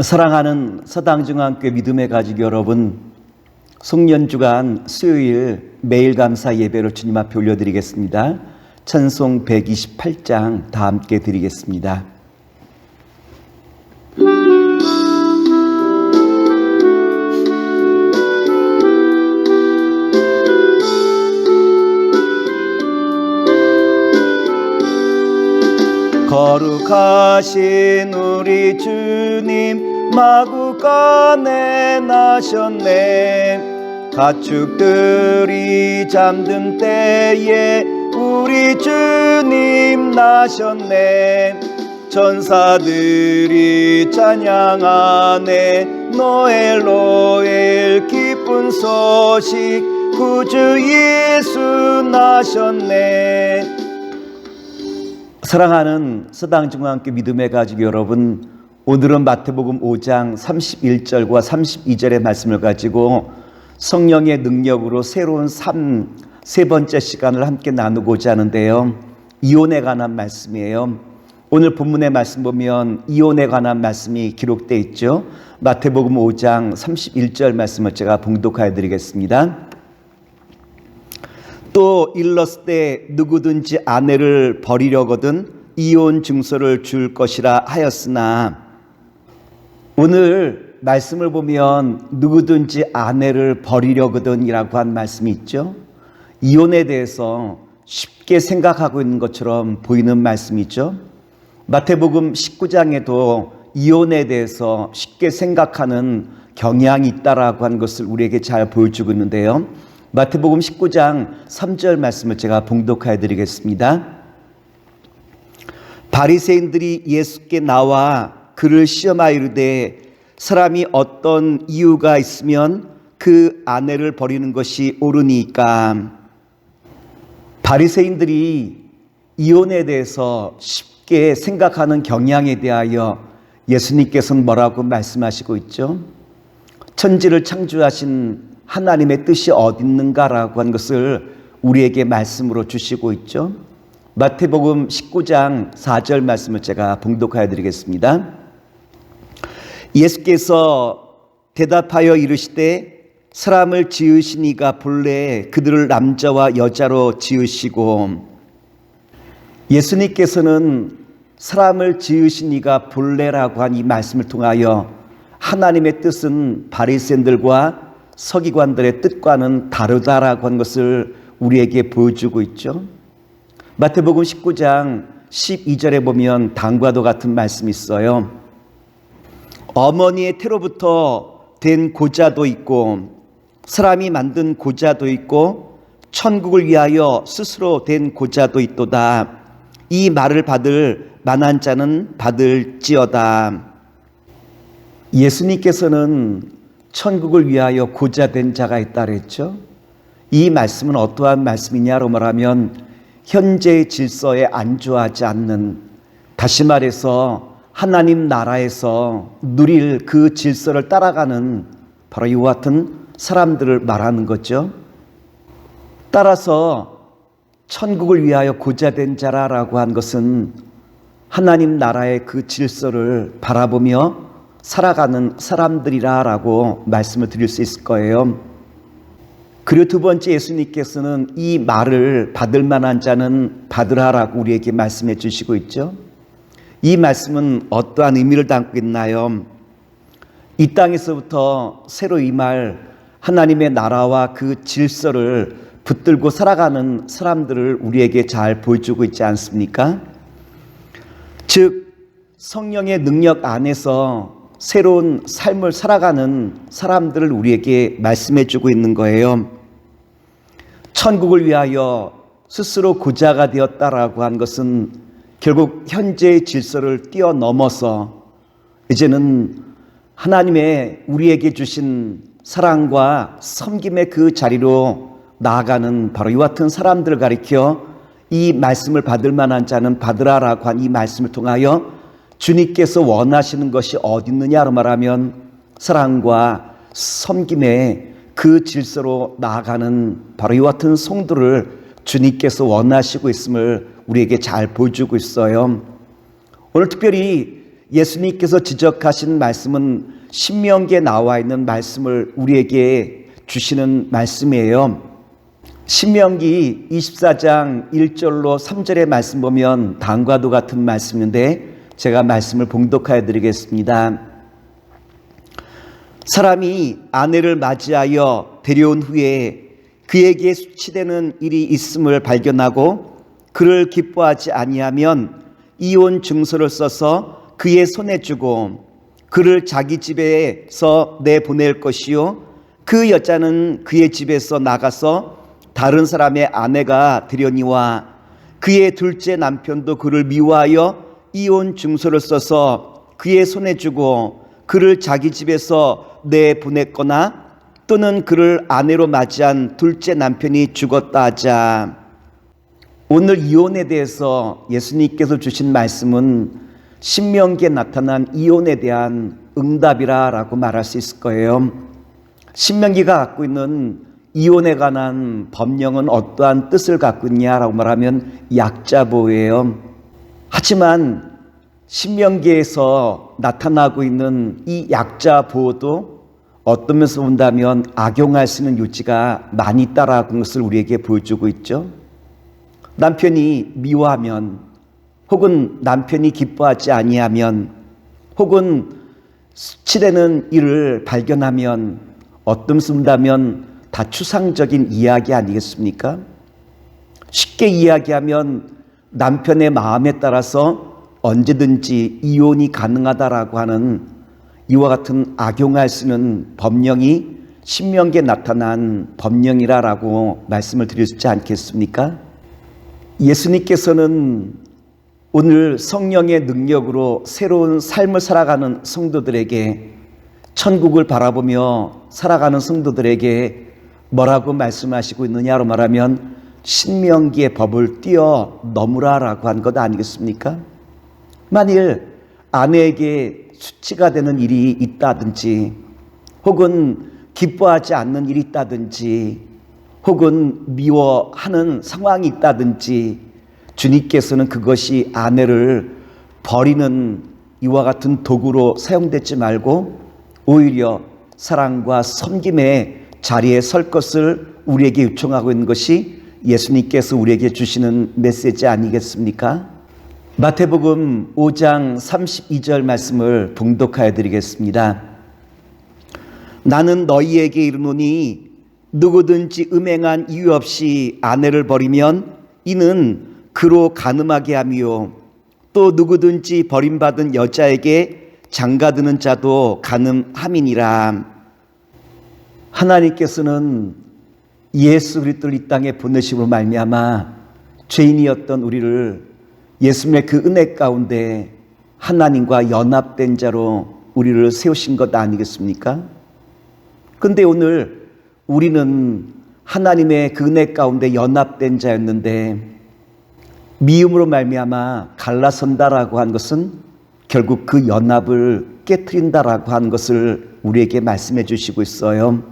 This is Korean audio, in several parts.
사랑하는 서당중앙교회 믿음의 가족 여러분, 송년주간 수요일 매일 감사 예배를 주님 앞에 올려드리겠습니다. 찬송 128장 다 함께 드리겠습니다. 거룩하신 우리 주님 마구간에 나셨네. 가축들이 잠든 때에 우리 주님 나셨네. 천사들이 찬양하네. 노엘 노엘 기쁜 소식 구주 예수 나셨네. 사랑하는 서당중앙교회 믿음의 가족 여러분, 오늘은 마태복음 5장 31절과 32절의 말씀을 가지고 성령의 능력으로 새로운 세 번째 시간을 함께 나누고자 하는데요, 이혼에 관한 말씀이에요. 오늘 본문의 말씀 보면 이혼에 관한 말씀이 기록되어 있죠. 마태복음 5장 31절 말씀을 제가 봉독하여 드리겠습니다. 또 일렀을 때 누구든지 아내를 버리려거든 이혼 증서를 줄 것이라 하였으나, 오늘 말씀을 보면 누구든지 아내를 버리려거든 이라고 한 말씀이 있죠. 이혼에 대해서 쉽게 생각하고 있는 것처럼 보이는 말씀이죠. 마태복음 19장에도 이혼에 대해서 쉽게 생각하는 경향이 있다라고 한 것을 우리에게 잘 보여주고 있는데요, 마태복음 19장 3절 말씀을 제가 봉독하여 드리겠습니다. 바리새인들이 예수께 나와 그를 시험하여 이르되, 사람이 어떤 이유가 있으면 그 아내를 버리는 것이 옳으니까. 바리새인들이 이혼에 대해서 쉽게 생각하는 경향에 대하여 예수님께서는 뭐라고 말씀하시고 있죠? 천지를 창조하신 하나님의 뜻이 어디 있는가라고 한 것을 우리에게 말씀으로 주시고 있죠. 마태복음 19장 4절 말씀을 제가 봉독하여 드리겠습니다. 예수께서 대답하여 이르시되, 사람을 지으신 이가 본래 그들을 남자와 여자로 지으시고. 예수님께서는 사람을 지으신 이가 본래라고 한 이 말씀을 통하여 하나님의 뜻은 바리새인들과 서기관들의 뜻과는 다르다라고 한 것을 우리에게 보여주고 있죠. 마태복음 19장 12절에 보면 다음과도 같은 말씀이 있어요. 어머니의 태로부터 된 고자도 있고 사람이 만든 고자도 있고 천국을 위하여 스스로 된 고자도 있도다. 이 말을 받을 만한 자는 받을지어다. 예수님께서는 천국을 위하여 고자된 자가 있다 그랬죠. 이 말씀은 어떠한 말씀이냐로 말하면 현재의 질서에 안주하지 않는, 다시 말해서 하나님 나라에서 누릴 그 질서를 따라가는 바로 이와 같은 사람들을 말하는 거죠. 따라서 천국을 위하여 고자된 자라고 한 것은 하나님 나라의 그 질서를 바라보며 살아가는 사람들이라고 말씀을 드릴 수 있을 거예요. 그리고 두 번째, 예수님께서는 이 말을 받을 만한 자는 받으라라고 우리에게 말씀해 주시고 있죠. 이 말씀은 어떠한 의미를 담고 있나요? 이 땅에서부터 새로 임할 하나님의 나라와 그 질서를 붙들고 살아가는 사람들을 우리에게 잘 보여주고 있지 않습니까? 즉, 성령의 능력 안에서 새로운 삶을 살아가는 사람들을 우리에게 말씀해 주고 있는 거예요. 천국을 위하여 스스로 고자가 되었다라고 한 것은 결국 현재의 질서를 뛰어넘어서 이제는 하나님의 우리에게 주신 사랑과 섬김의 그 자리로 나아가는 바로 이와 같은 사람들을 가리켜 이 말씀을 받을 만한 자는 받으라라고 한 이 말씀을 통하여 주님께서 원하시는 것이 어디 있느냐로 말하면 사랑과 섬김의 그 질서로 나아가는 바로 이와 같은 성도를 주님께서 원하시고 있음을 우리에게 잘 보여주고 있어요. 오늘 특별히 예수님께서 지적하신 말씀은 신명기에 나와 있는 말씀을 우리에게 주시는 말씀이에요. 신명기 24장 1절로 3절의 말씀 보면 다음과도 같은 말씀인데 제가 말씀을 봉독하여 드리겠습니다. 사람이 아내를 맞이하여 데려온 후에 그에게 수치되는 일이 있음을 발견하고 그를 기뻐하지 아니하면 이혼 증서를 써서 그의 손에 주고 그를 자기 집에서 내보낼 것이요 그 여자는 그의 집에서 나가서 다른 사람의 아내가 되려니와 그의 둘째 남편도 그를 미워하여 이혼 증서를 써서 그의 손에 주고 그를 자기 집에서 내보냈거나 또는 그를 아내로 맞이한 둘째 남편이 죽었다 하자. 오늘 이혼에 대해서 예수님께서 주신 말씀은 신명기에 나타난 이혼에 대한 응답이라고 말할 수 있을 거예요. 신명기가 갖고 있는 이혼에 관한 법령은 어떠한 뜻을 갖고 있냐라고 말하면 약자보호예요. 하지만 신명기에서 나타나고 있는 이 약자보호도 어떤 면에서 본다면 악용할 수 있는 요지가 많이 있다라는 것을 우리에게 보여주고 있죠. 남편이 미워하면 혹은 남편이 기뻐하지 아니하면 혹은 수치되는 일을 발견하면 어떤 면에서 본다면 다 추상적인 이야기 아니겠습니까? 쉽게 이야기하면 남편의 마음에 따라서 언제든지 이혼이 가능하다라고 하는 이와 같은 악용할 수 있는 법령이 신명기에 나타난 법령이라고 말씀을 드리지 않겠습니까? 예수님께서는 오늘 성령의 능력으로 새로운 삶을 살아가는 성도들에게 천국을 바라보며 살아가는 성도들에게 뭐라고 말씀하시고 있느냐로 말하면 신명기의 법을 뛰어넘으라라고 한 것 아니겠습니까? 만일 아내에게 수치가 되는 일이 있다든지 혹은 기뻐하지 않는 일이 있다든지 혹은 미워하는 상황이 있다든지 주님께서는 그것이 아내를 버리는 이와 같은 도구로 사용되지 말고 오히려 사랑과 섬김의 자리에 설 것을 우리에게 요청하고 있는 것이 예수님께서 우리에게 주시는 메시지 아니겠습니까? 마태복음 5장 32절 말씀을 봉독하여 드리겠습니다. 나는 너희에게 이르노니 누구든지 음행한 이유 없이 아내를 버리면 이는 그로 간음하게 하며 또 누구든지 버림받은 여자에게 장가드는 자도 간음함이니라. 하나님께서는 예수 그리스도를 이 땅에 보내심으로 말미암아 죄인이었던 우리를 예수님의 그 은혜 가운데 하나님과 연합된 자로 우리를 세우신 것 아니겠습니까? 그런데 오늘 우리는 하나님의 그 은혜 가운데 연합된 자였는데 미움으로 말미암아 갈라선다라고 한 것은 결국 그 연합을 깨트린다라고 하는 것을 우리에게 말씀해 주시고 있어요.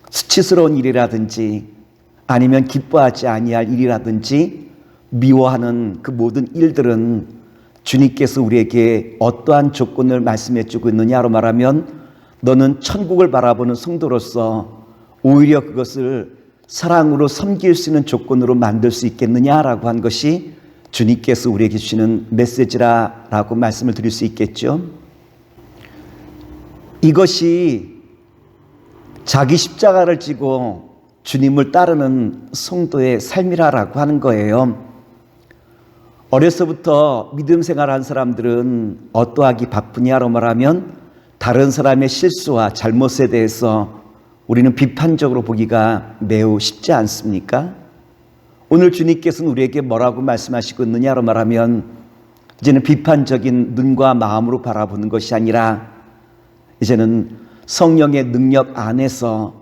수치스러운 일이라든지 아니면 기뻐하지 아니할 일이라든지 미워하는 그 모든 일들은 주님께서 우리에게 어떠한 조건을 말씀해 주고 있느냐로 말하면 너는 천국을 바라보는 성도로서 오히려 그것을 사랑으로 섬길 수 있는 조건으로 만들 수 있겠느냐라고 한 것이 주님께서 우리에게 주시는 메시지라고 말씀을 드릴 수 있겠죠. 이것이 자기 십자가를 지고 주님을 따르는 성도의 삶이라고 하는 거예요. 어려서부터 믿음 생활한 사람들은 어떠하기 바쁘냐로 말하면 다른 사람의 실수와 잘못에 대해서 우리는 비판적으로 보기가 매우 쉽지 않습니까? 오늘 주님께서는 우리에게 뭐라고 말씀하시고 있느냐로 말하면 이제는 비판적인 눈과 마음으로 바라보는 것이 아니라 이제는 성령의 능력 안에서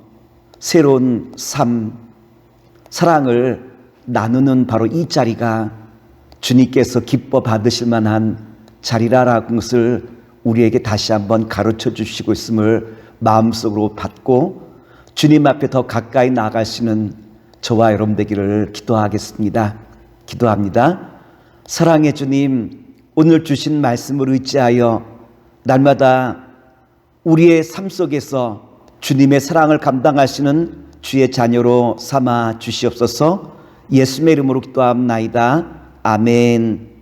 새로운 삶, 사랑을 나누는 바로 이 자리가 주님께서 기뻐 받으실 만한 자리라는 것을 우리에게 다시 한번 가르쳐 주시고 있음을 마음속으로 받고 주님 앞에 더 가까이 나아갈 수 있는 저와 여러분 되기를 기도하겠습니다. 기도합니다. 사랑의 주님, 오늘 주신 말씀을 의지하여 날마다 우리의 삶 속에서 주님의 사랑을 감당하시는 주의 자녀로 삼아 주시옵소서. 예수님의 이름으로 기도합나이다. 아멘.